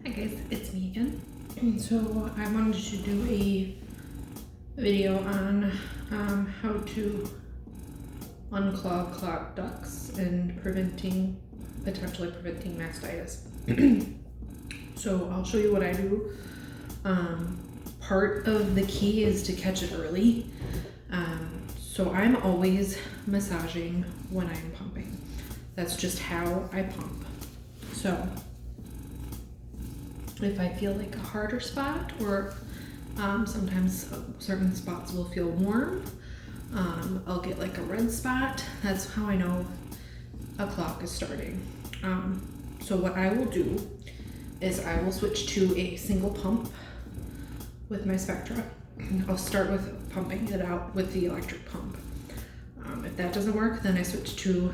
Hi guys, it's me again. And so I wanted to do a video on how to unclog clogged ducts and potentially preventing mastitis. So I'll show you what I do. Part of the key is to catch it early. So I'm always massaging when I'm pumping. That's just how I pump. So if I feel like a harder spot, or sometimes certain spots will feel warm, I'll get like a red spot. That's how I know a clog is starting. So what I will do is I will switch to a single pump with my Spectra. I'll start with pumping it out with the electric pump. If that doesn't work, then I switch to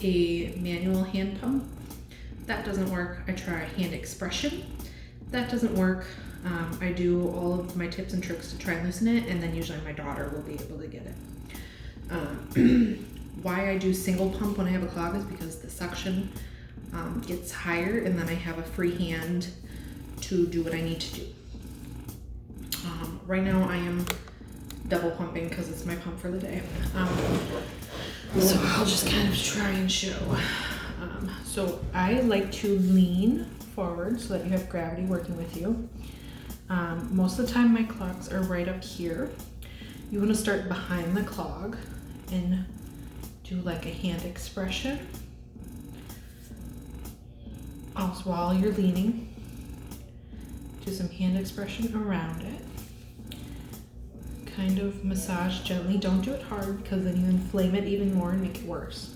a manual hand pump. That doesn't work, I try hand expression. That doesn't work, I do all of my tips and tricks to try and loosen it, and then usually my daughter will be able to get it. Why I do single pump when I have a clog is because the suction gets higher, and then I have a free hand to do what I need to do. Right now I am double pumping because it's my pump for the day. So I'll just kind of try and show. So I like to lean forward so that you have gravity working with you. Most of the time my clogs are right up here. You want to start behind the clog and do like a hand expression. Also, while you're leaning, do some hand expression around it. Kind of massage gently. Don't do it hard because then you inflame it even more and make it worse.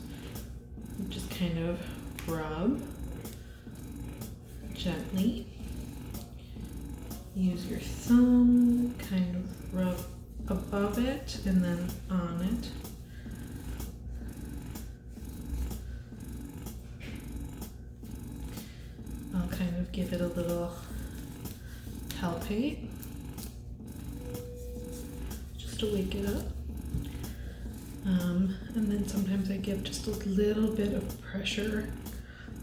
Just kind of rub gently. Use your thumb, kind of rub above it and then on it. I'll kind of give it a little palpate just to wake it up. And then sometimes I give just a little bit of pressure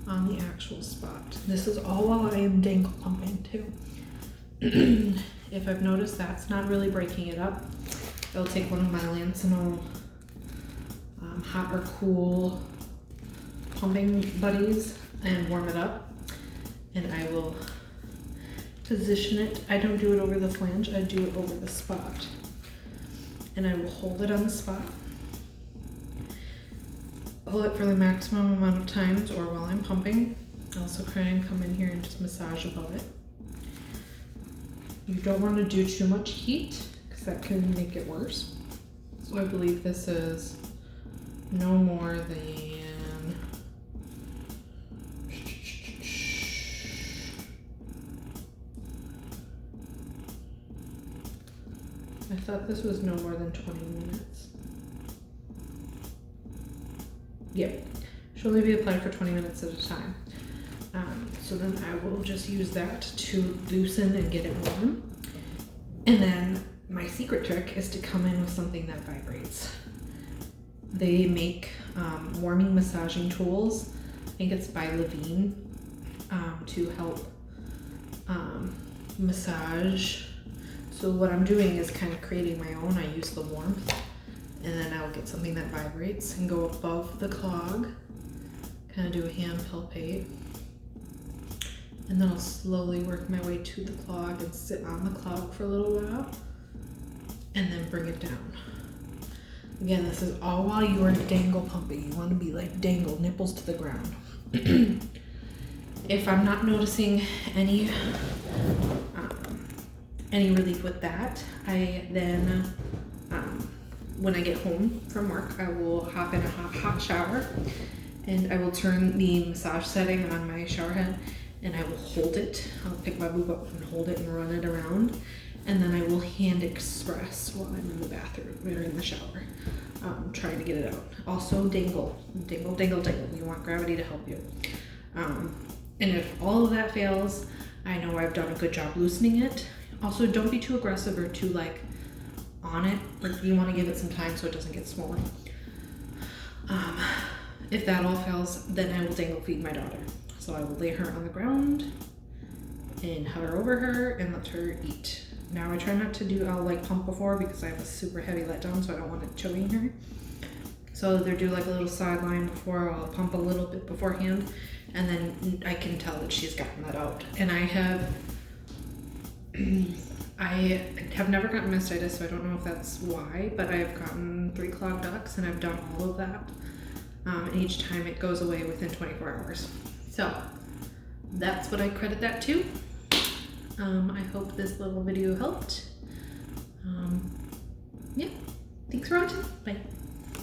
on the actual spot. This is all while I am dangle pumping too. If I've noticed that's not really breaking it up, I'll take one of my Lancinol hot or cool pumping buddies and warm it up, and I will position it. I don't do it over the flange, I do it over the spot, and I will hold it on the spot. Hold it for the maximum amount of times or while I'm pumping. Also try and come in here and just massage above it. You don't want to do too much heat because that can make it worse. So I believe this is no more than I thought this was no more than 20 minutes. Yep, should only be applied for 20 minutes at a time. So then I will just use that to loosen and get it warm. And then my secret trick is to come in with something that vibrates. They make warming massaging tools. I think it's by Levine, to help massage. So what I'm doing is kind of creating my own. I use the warmth, and then I'll get something that vibrates and go above the clog, kind of do a hand palpate, and then I'll slowly work my way to the clog and sit on the clog for a little while, and then bring it down. Again, this is all while you are dangle pumping. You want to be like dangle, nipples to the ground. If I'm not noticing any relief with that, I then, when I get home from work, I will hop in a hot shower, and I will turn the massage setting on my shower head, and I will hold it. I'll pick my boob up and hold it and run it around, and then I will hand express while I'm in the bathroom or in the shower, trying to get it out. Also dangle, dangle, dangle, dangle. You want gravity to help you. And if all of that fails, I know I've done a good job loosening it. Also, don't be too aggressive or too like on it. Like, you want to give it some time so it doesn't get swollen. If that all fails, then I will dangle feed my daughter. So I will lay her on the ground and hover over her and let her eat. Now I try not to do, I'll like pump before because I have a super heavy letdown, so I don't want it choking her. So they'll do like a little sideline before, I'll pump a little bit beforehand, and then I can tell that she's gotten that out. And I have never gotten mastitis, so I don't know if that's why, but I've gotten 3 clogged ducts and I've done all of that. And each time it goes away within 24 hours. So that's what I credit that to. I hope this little video helped. Yeah, thanks for watching. Bye.